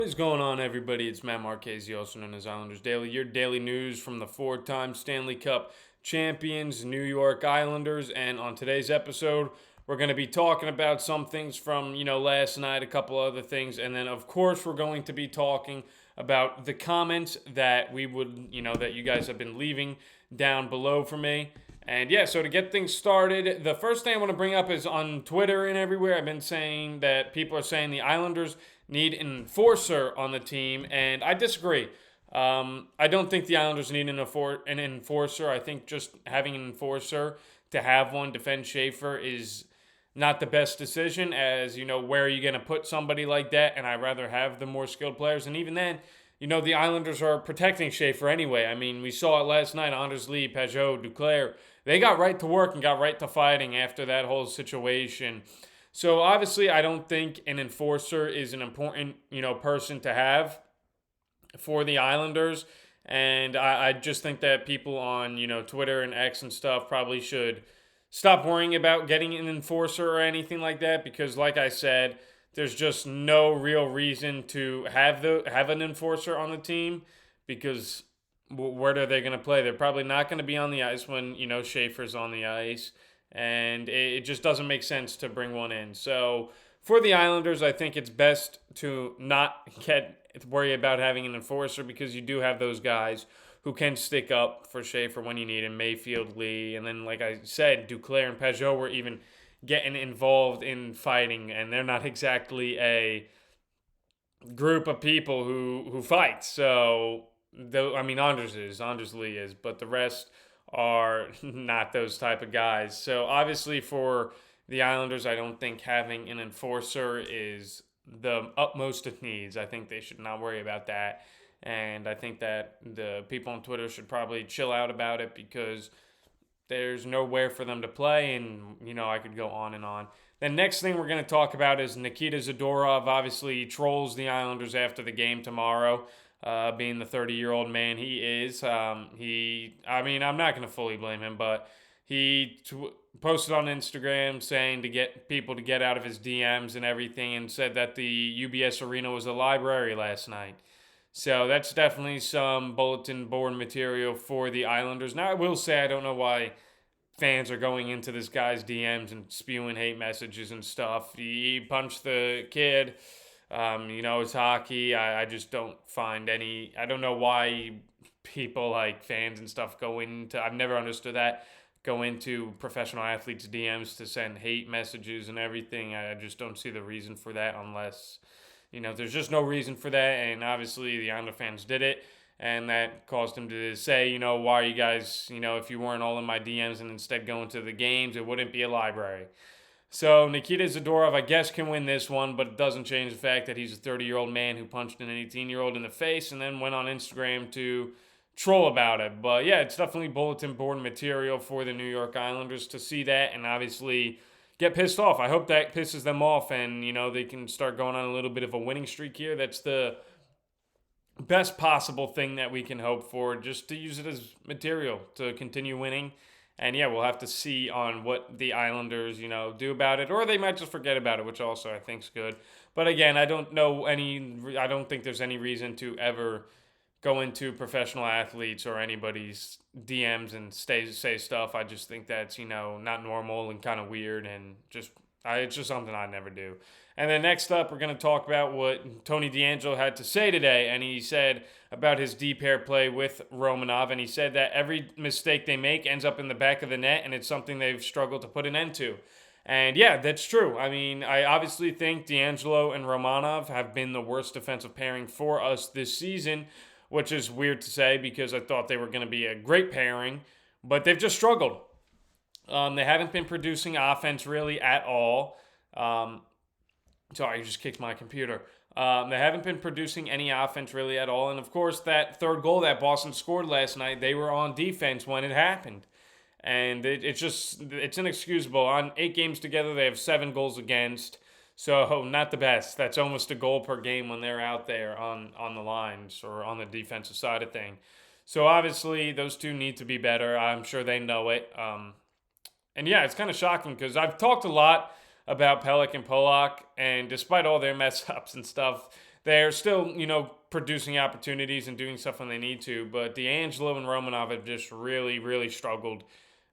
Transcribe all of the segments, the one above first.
What is going on, everybody? It's Matt Marchese, also known as Islanders Daily. Your daily news from the four-time Stanley Cup champions, New York Islanders. And on today's episode, we're going to be talking about some things from, last night, a couple other things. And then, of course, we're going to be talking about the comments that that you guys have been leaving down below for me. And yeah, so to get things started, the first thing I want to bring up is on Twitter and everywhere. I've been saying that people are saying the Islanders need an enforcer on the team, and I disagree. I don't think the Islanders need an enforcer. I think just having an enforcer to have one defend Schaefer is not the best decision, as where are you going to put somebody like that? And I'd rather have the more skilled players. And even then, the Islanders are protecting Schaefer anyway. I mean, we saw it last night. Anders Lee, Pajot, Duclair, they got right to work and got right to fighting after that whole situation. So obviously, I don't think an enforcer is an important, person to have for the Islanders. And I just think that people on, Twitter and X and stuff probably should stop worrying about getting an enforcer or anything like that, because like I said, there's just no real reason to have an enforcer on the team, because where are they going to play? They're probably not going to be on the ice when, Schaefer's on the ice, and it just doesn't make sense to bring one in. So for the Islanders, I think it's best to not worry about having an enforcer, because you do have those guys who can stick up for Schaefer when you need him, Mayfield, Lee, and then like I said, Duclair and Pajot were even getting involved in fighting, and they're not exactly a group of people who fight. So, Anders Lee is, but the rest are not those type of guys. So obviously for the Islanders, I don't think having an enforcer is the utmost of needs. I think they should not worry about that. And I think that the people on Twitter should probably chill out about it, because there's nowhere for them to play, and, I could go on and on. The next thing we're going to talk about is Nikita Zadorov. Obviously, he trolls the Islanders after the game tomorrow, being the 30-year-old man he is. I'm not going to fully blame him, but he posted on Instagram saying to get people to get out of his DMs and everything, and said that the UBS Arena was a library last night. So that's definitely some bulletin board material for the Islanders. Now, I will say I don't know why fans are going into this guy's DMs and spewing hate messages and stuff. He punched the kid. It's hockey. I just don't find any. I don't know why people like fans and stuff go into. I've never understood that. Go into professional athletes' DMs to send hate messages and everything. I just don't see the reason for that, unless there's just no reason for that. And obviously the Islander fans did it, and that caused him to say, why are you guys, if you weren't all in my DMs and instead going to the games, it wouldn't be a library. So Nikita Zadorov, I guess, can win this one, but it doesn't change the fact that he's a 30-year-old man who punched an 18-year-old in the face and then went on Instagram to troll about it. But yeah, it's definitely bulletin board material for the New York Islanders to see that, and obviously get pissed off. I hope that pisses them off, and they can start going on a little bit of a winning streak here. That's the best possible thing that we can hope for, just to use it as material to continue winning. And yeah, we'll have to see on what the Islanders, do about it, or they might just forget about it, which also I think is good. But again, I don't think there's any reason to ever go into professional athletes or anybody's DMs and say stuff. I just think that's, not normal and kind of weird, and it's just something I'd never do. And then next up, we're going to talk about what Tony DeAngelo had to say today. And he said about his deep pair play with Romanov. And he said that every mistake they make ends up in the back of the net, and it's something they've struggled to put an end to. And yeah, that's true. I mean, I obviously think DeAngelo and Romanov have been the worst defensive pairing for us this season, which is weird to say because I thought they were going to be a great pairing, but they've just struggled. They haven't been producing offense really at all. Sorry, you just kicked my computer. They haven't been producing any offense really at all. And of course, that third goal that Boston scored last night, they were on defense when it happened. And it's inexcusable. On 8 games together, they have 7 goals against. So not the best. That's almost a goal per game when they're out there on the lines or on the defensive side of thing. So obviously, those two need to be better. I'm sure they know it. And yeah, it's kind of shocking because I've talked a lot about Pelech and Polak, and despite all their mess ups and stuff, they're still, producing opportunities and doing stuff when they need to. But D'Angelo and Romanov have just really, really struggled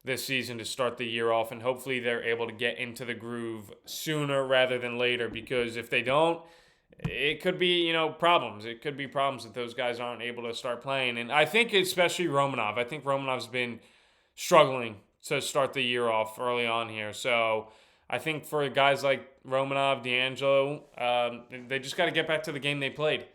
this season to start the year off, and hopefully they're able to get into the groove sooner rather than later, because if they don't, it could be, problems. It could be problems that those guys aren't able to start playing. And I think especially Romanov. I think Romanov's been struggling to start the year off early on here. So I think for guys like Romanov, D'Angelo, they just got to get back to the game they played.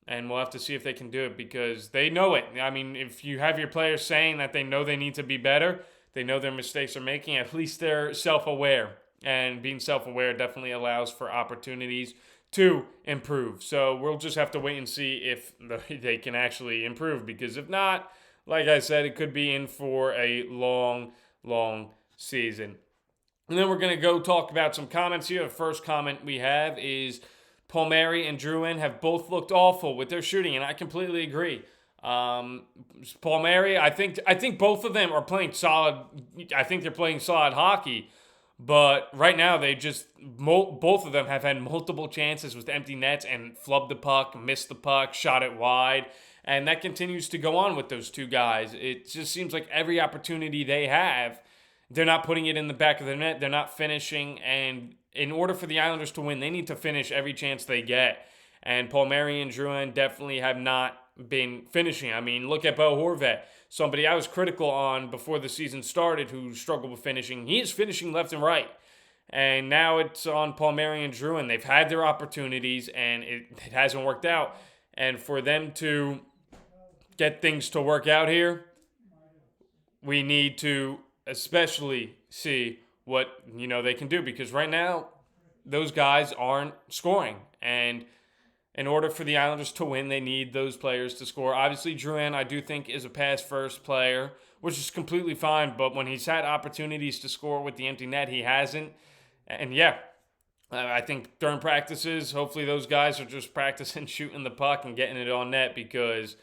And we'll have to see if they can do it, because they know it. I mean, if you have your players saying that they know they need to be better, they know their mistakes are making, at least they're self-aware. And being self-aware definitely allows for opportunities to improve. So we'll just have to wait and see if they can actually improve, because if not, like I said, it could be in for a long, long season. And then we're going to go talk about some comments here. The first comment we have is Palmieri and Drouin have both looked awful with their shooting, and I completely agree. Palmieri, I think both of them are playing solid. I think they're playing solid hockey. But right now, both of them have had multiple chances with empty nets and flubbed the puck, missed the puck, shot it wide. And that continues to go on with those two guys. It just seems like every opportunity they have, they're not putting it in the back of the net. They're not finishing. And in order for the Islanders to win, they need to finish every chance they get. And Palmieri and Drouin definitely have not been finishing. I mean, look at Bo Horvat, somebody I was critical on before the season started who struggled with finishing. He is finishing left and right. And now it's on Palmieri and Drouin. They've had their opportunities, and it hasn't worked out. And for them to get things to work out here, we need to especially see what they can do, because right now those guys aren't scoring. And in order for the Islanders to win, they need those players to score. Obviously, Drouin, I do think, is a pass-first player, which is completely fine. But when he's had opportunities to score with the empty net, he hasn't. And I think during practices, hopefully those guys are just practicing shooting the puck and getting it on net, because,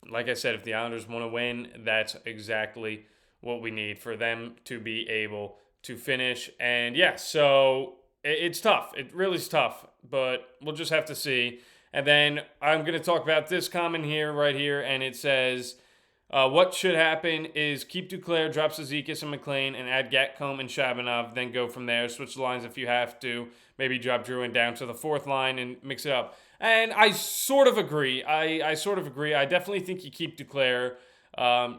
like I said, if the Islanders want to win, that's exactly what we need for them to be able to finish. And, so it's tough. It really is tough. But we'll just have to see. And then I'm going to talk about this comment here, right here, and it says, what should happen is keep Duclair, drop Zizekas and McLean, and add Gatcomb and Shabanov, then go from there. Switch the lines if you have to. Maybe drop Drouin down to the fourth line and mix it up. And I sort of agree. I sort of agree. I definitely think you keep Duclair.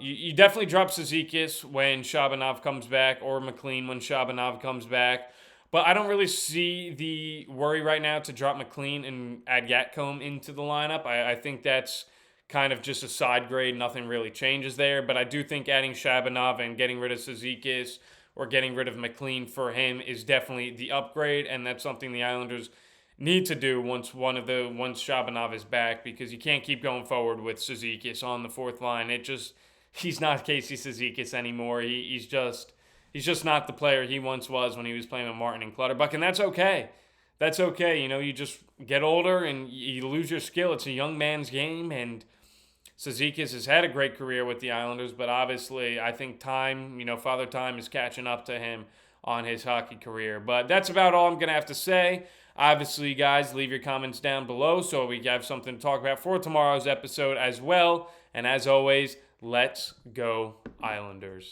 You definitely drop Zizekas when Shabanov comes back, or McLean when Shabanov comes back. But I don't really see the worry right now to drop McLean and add Gatcomb into the lineup. I think that's kind of just a side grade. Nothing really changes there. But I do think adding Shabanov and getting rid of Zizekas or getting rid of McLean for him is definitely the upgrade. And that's something the Islanders need to do once Shabanov is back, because you can't keep going forward with Zizekas on the fourth line. He's not Casey Zizekas anymore. He's just not the player he once was when he was playing with Martin and Clutterbuck, and that's okay. That's okay. You just get older and you lose your skill. It's a young man's game, and Zizekas has had a great career with the Islanders, but obviously I think time, Father Time is catching up to him on his hockey career. But that's about all I'm going to have to say. Obviously, guys, leave your comments down below so we have something to talk about for tomorrow's episode as well. And as always, let's go Islanders.